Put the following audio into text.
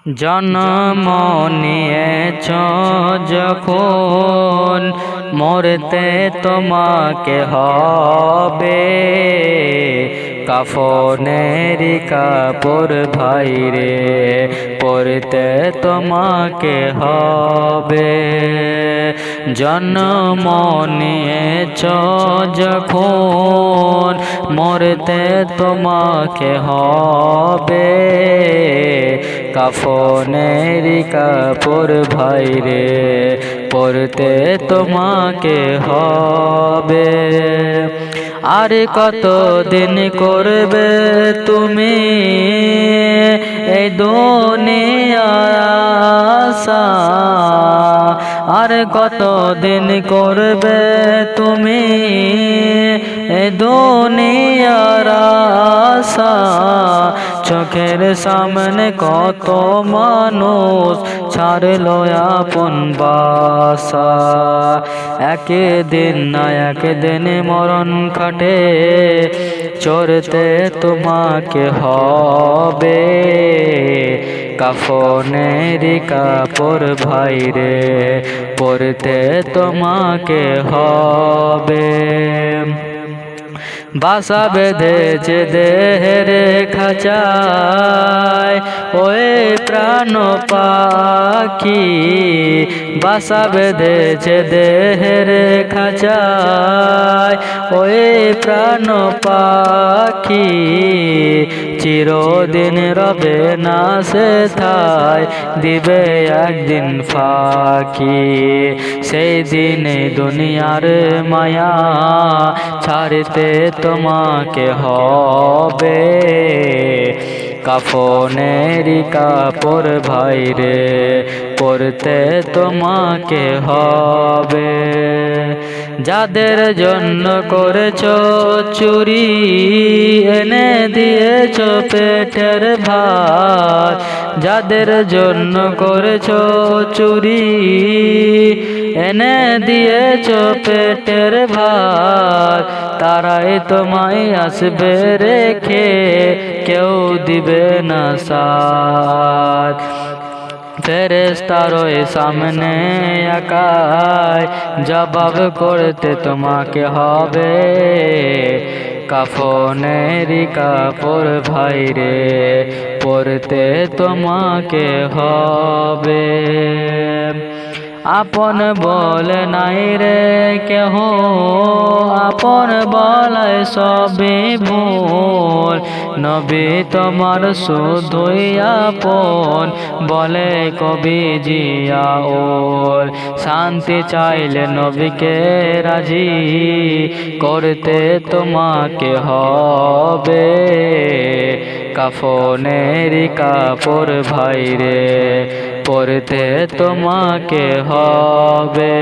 জন্ম নিয়েছ যখন মরতে তোমাকে হবে, কাফনের কাপড় ভাইরে পরতে তোমাকে হবে। জন্ম নিয়েছ যখন মরতে তোমাকে হবে, কাফনের কাপড় ভাইরে পরতে তোমাকে হবে। আর কত দিন করবে তুমি এই দুনিয়ার আশা, আর কত দিন করবে তুমি এই দুনিয়ার আশা। চোখের সামনে কত মানুষ ছাড়লো আপন বাসা, একদিন না একদিন মরণ খাটে চড়তে তোমাকে হবে, কাফনের কাপড় ভাইরে পরতে তোমাকে হবে। বাসা বেঁধেছে দেহের খাঁচায় ওই প্রাণ পাখি, বাসা বেঁধেছে দেহের খাঁচায় ওই প্রাণ পাখি। চিরদিন রবে না সেথায় দিবে একদিন ফাঁকি, সেই দিনে দুনিয়ার মায়া ছাড়তে তোমাকে হবে, কাফনের কাপড় ভাইরে পরতে তোমাকে হবে। যাদের জন্য করেছ চুরি এনে দিয়েছ পেটের ভাত, যাদের জন্য করেছ চুরি এনে দিয়েছ পেটের ভাত, তারাই তোমায় আসবে রেখে কেউ দিবে না সাথ। ফেরেশতার সামনে একাই জবাব করতে তোমাকে হবে, কাফনের কাপড় ভাইরে পরতে তোমাকে হবে। আপন বলে নাই রে কেহ, আপন বলায় সবই ভুল, নবী তোমার শুধুই আপন বলে কবি জিয়াউল। শান্তি চাইলে নবীকে রাজি করতে তোমাকে হবে, কাফনের কাপড় ভাইরে পরতে তোমাকে হবে।